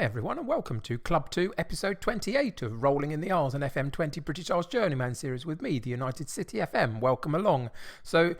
Hi everyone and welcome to Club 2 episode 28 of Rolling in the Isles, an FM20 British Isles Journeyman series with me, the United City FM. Welcome along. So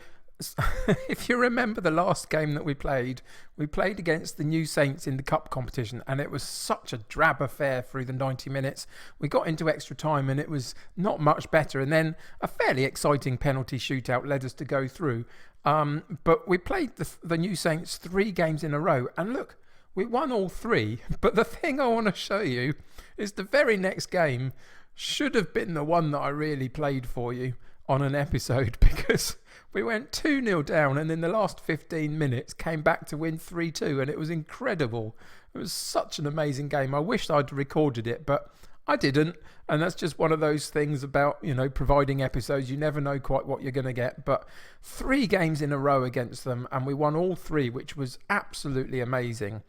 if you remember the last game that we played against the New Saints in the Cup competition, and it was such a drab affair through the 90 minutes. We got into extra time and it was not much better, and then a fairly exciting penalty shootout led us to go through. But we played the New Saints 3 games in a row, and look, we won all 3, but the thing I want to show you is the very next game should have been the one that I really played for you on an episode, because we went 2-0 down and in the last 15 minutes came back to win 3-2, and it was incredible. It was such an amazing game. I wished I'd recorded it, but I didn't, and that's just one of those things about, providing episodes. You never know quite what you're going to get, but 3 games in a row against them, and we won all 3, which was absolutely amazing.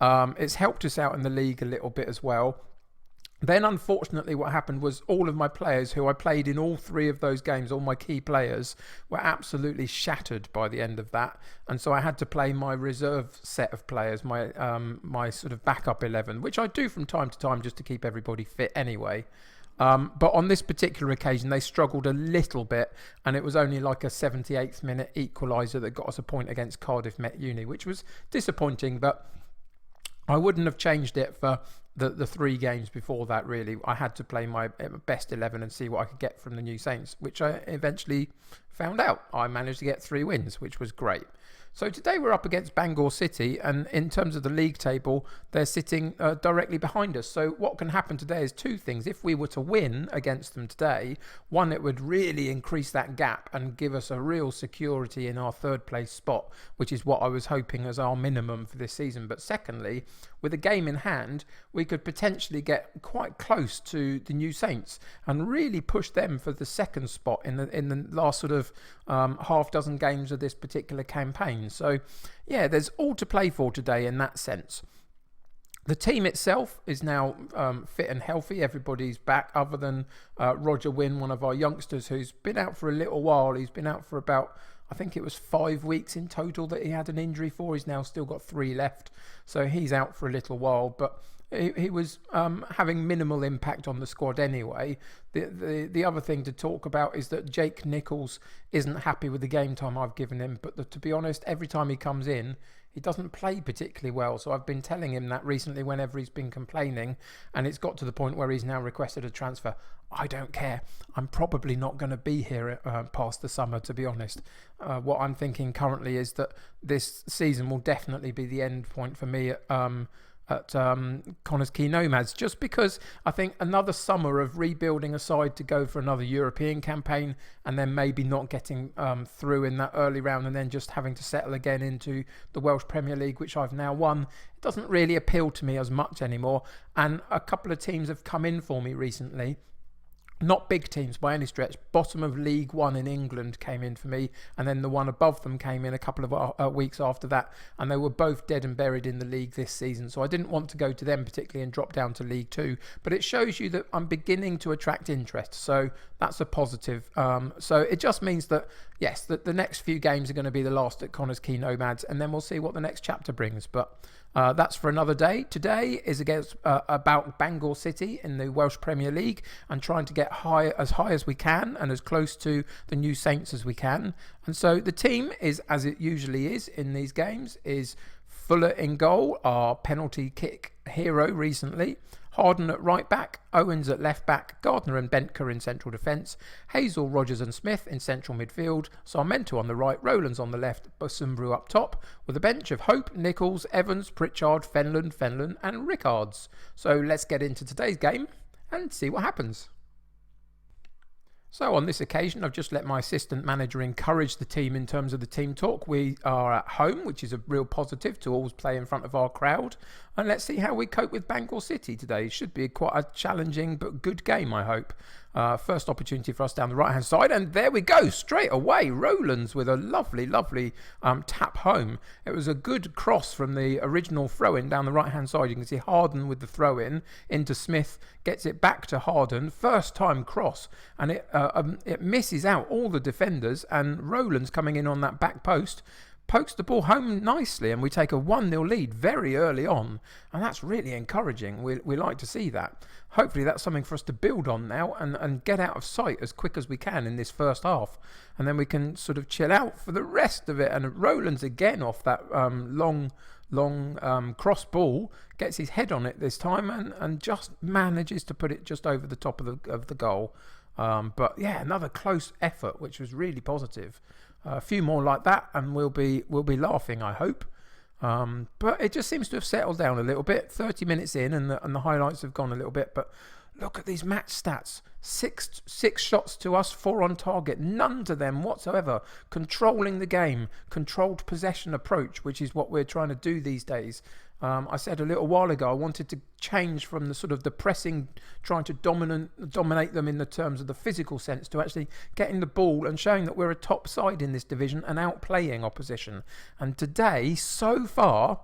It's helped us out in the league a little bit as well. Then, unfortunately, what happened was all of my players who I played in all 3 of those games, all my key players, were absolutely shattered by the end of that. And so I had to play my reserve set of players, my sort of backup 11, which I do from time to time just to keep everybody fit anyway. But on this particular occasion, they struggled a little bit, and it was only like a 78th minute equaliser that got us a point against Cardiff Met Uni, which was disappointing, but I wouldn't have changed it for the 3 games before that, really. I had to play my best 11 and see what I could get from the New Saints, which I eventually found out. I managed to get 3 wins, which was great. So today we're up against Bangor City, and in terms of the league table, they're sitting directly behind us. So what can happen today is 2 things. If we were to win against them today, one, it would really increase that gap and give us a real security in our 3rd place spot, which is what I was hoping as our minimum for this season. But secondly, with a game in hand, we could potentially get quite close to the New Saints and really push them for the 2nd spot in the last sort of half dozen games of this particular campaign. So yeah, there's all to play for today in that sense. The team itself is now fit and healthy. Everybody's back other than Roger Wynn, one of our youngsters, who's been out for a little while. He's been out for about, I think it was 5 weeks in total that he had an injury for. He's now still got 3 left. So he's out for a little while, but he was having minimal impact on the squad anyway. The other thing to talk about is that Jake Nichols isn't happy with the game time I've given him. But to be honest, every time he comes in, he doesn't play particularly well. So I've been telling him that recently whenever he's been complaining. And it's got to the point where he's now requested a transfer. I don't care. I'm probably not going to be here past the summer, to be honest. What I'm thinking currently is that this season will definitely be the end point for me at Connors Quay Nomads, just because I think another summer of rebuilding a side to go for another European campaign and then maybe not getting through in that early round and then just having to settle again into the Welsh Premier League, which I've now won, it doesn't really appeal to me as much anymore. And a couple of teams have come in for me recently. Not big teams by any stretch. Bottom of League 1 in England came in for me, and then the one above them came in a couple of weeks after that, and they were both dead and buried in the league this season. So I didn't want to go to them particularly and drop down to League 2, but it shows you that I'm beginning to attract interest, so that's a positive. So it just means that, yes, that the next few games are going to be the last at Connors Quay Nomads, and then we'll see what the next chapter brings. But that's for another day. Today is about Bangor City in the Welsh Premier League and trying to get as high as we can and as close to the New Saints as we can. And so the team is, as it usually is in these games, is Fuller in goal, our penalty kick hero recently. Harden at right back, Owens at left back, Gardner and Bentker in central defence, Hazel, Rogers and Smith in central midfield, Sarmento on the right, Rowlands on the left, Bosumbru up top, with a bench of Hope, Nichols, Evans, Pritchard, Fenlon and Rickards. So let's get into today's game and see what happens. So on this occasion, I've just let my assistant manager encourage the team in terms of the team talk. We are at home, which is a real positive to always play in front of our crowd. And let's see how we cope with Bangor City today. It should be quite a challenging but good game, I hope. First opportunity for us down the right-hand side. And there we go, straight away. Rowlands with a lovely tap home. It was a good cross from the original throw-in down the right-hand side. You can see Harden with the throw-in into Smith. Gets it back to Harden. First time cross. And it misses out all the defenders. And Rowlands coming in on that back post pokes the ball home nicely, and we take a 1-0 lead very early on, and that's really encouraging. We like to see that. Hopefully that's something for us to build on now and get out of sight as quick as we can in this first half, and then we can sort of chill out for the rest of it. And Rowland's again off that long cross ball, gets his head on it this time, and just manages to put it just over the top of the goal. But yeah, another close effort, which was really positive. A few more like that, and we'll be laughing, I hope. But it just seems to have settled down a little bit. 30 minutes in, and the highlights have gone a little bit. But look at these match stats: six shots to us, 4 on target, none to them whatsoever. Controlling the game, controlled possession approach, which is what we're trying to do these days. I said a little while ago I wanted to change from the sort of the pressing, trying to dominate them in the terms of the physical sense, to actually getting the ball and showing that we're a top side in this division and outplaying opposition. And today, so far,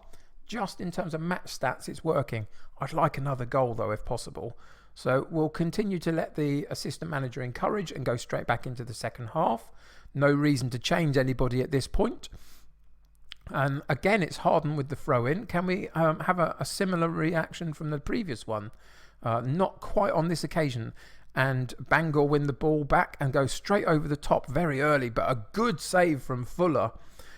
just in terms of match stats, it's working. I'd like another goal though, if possible. So we'll continue to let the assistant manager encourage and go straight back into the second half. No reason to change anybody at this point. And again, it's Harden with the throw-in. Can we have a similar reaction from the previous one? Not quite on this occasion. And Bangor win the ball back and go straight over the top very early, but a good save from Fuller.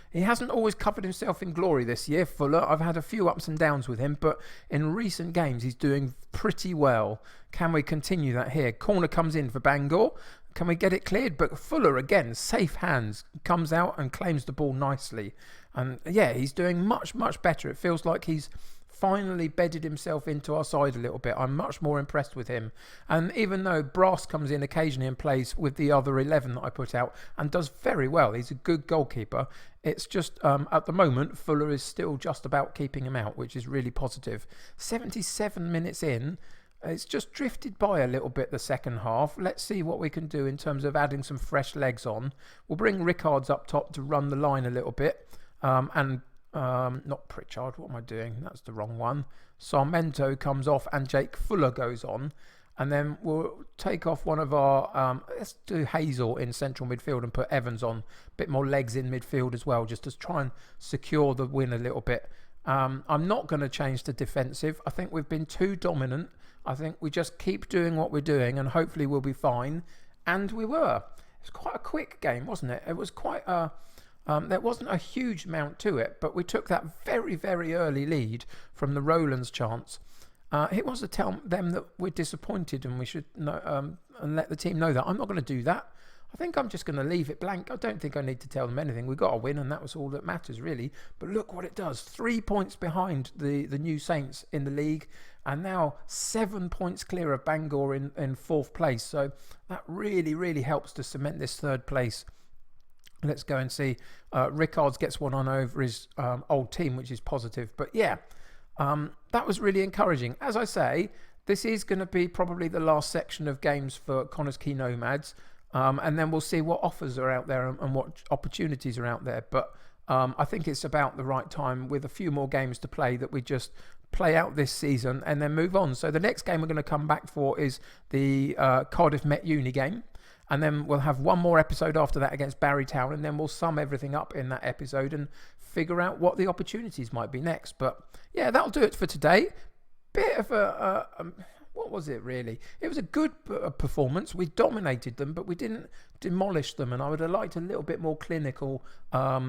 He hasn't always covered himself in glory this year, Fuller. I've had a few ups and downs with him, but in recent games he's doing pretty well. Can we continue that here? Corner comes in for Bangor. Can we get it cleared? But Fuller, again, safe hands, comes out and claims the ball nicely. And yeah, he's doing much, much better. It feels like he's finally bedded himself into our side a little bit. I'm much more impressed with him. And even though Brass comes in occasionally and plays with the other 11 that I put out and does very well, he's a good goalkeeper. It's just at the moment, Fuller is still just about keeping him out, which is really positive. 77 minutes in. It's just drifted by a little bit the second half. Let's see what we can do in terms of adding some fresh legs on. We'll bring Rickards up top to run the line a little bit. Not Pritchard, what am I doing? That's the wrong one. Sarmento comes off and Jake Fuller goes on. And then we'll take off one of our, let's do Hazel in central midfield and put Evans on. A bit more legs in midfield as well, just to try and secure the win a little bit. I'm not going to change to defensive. I think we've been too dominant. I think we just keep doing what we're doing and hopefully we'll be fine. And we were. It was quite a quick game, wasn't it? It was quite a... there wasn't a huge amount to it, but we took that very, very early lead from the Rowlands chance. It was to tell them that we're disappointed and we should know, and let the team know that. I'm not going to do that. I think I'm just going to leave it blank. I don't think I need to tell them anything. We got a win and that was all that matters, really. But look what it does. 3 points behind the New Saints in the league and now 7 points clear of Bangor in fourth place. So that really, really helps to cement this third place. Let's go and see. Rickards gets one on over his old team, which is positive. But yeah, that was really encouraging. As I say, this is going to be probably the last section of games for Connors Key Nomads. And then we'll see what offers are out there and what opportunities are out there. But I think it's about the right time with a few more games to play that we just play out this season and then move on. So the next game we're going to come back for is the Cardiff Met Uni game. And then we'll have one more episode after that against Barry Town. And then we'll sum everything up in that episode and figure out what the opportunities might be next. But yeah, that'll do it for today. Bit of a what was it really? It was a good performance. We dominated them, but we didn't demolish them. And I would have liked a little bit more clinical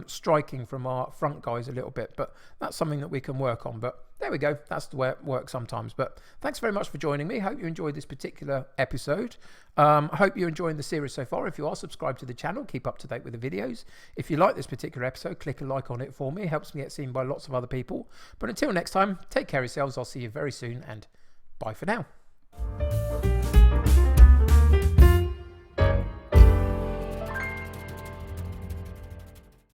striking from our front guys a little bit. But that's something that we can work on. But there we go. That's the way it works sometimes. But thanks very much for joining me. Hope you enjoyed this particular episode. I hope you're enjoying the series so far. If you are, subscribe to the channel. Keep up to date with the videos. If you like this particular episode, click a like on it for me. It helps me get seen by lots of other people. But until next time, take care of yourselves. I'll see you very soon and bye for now.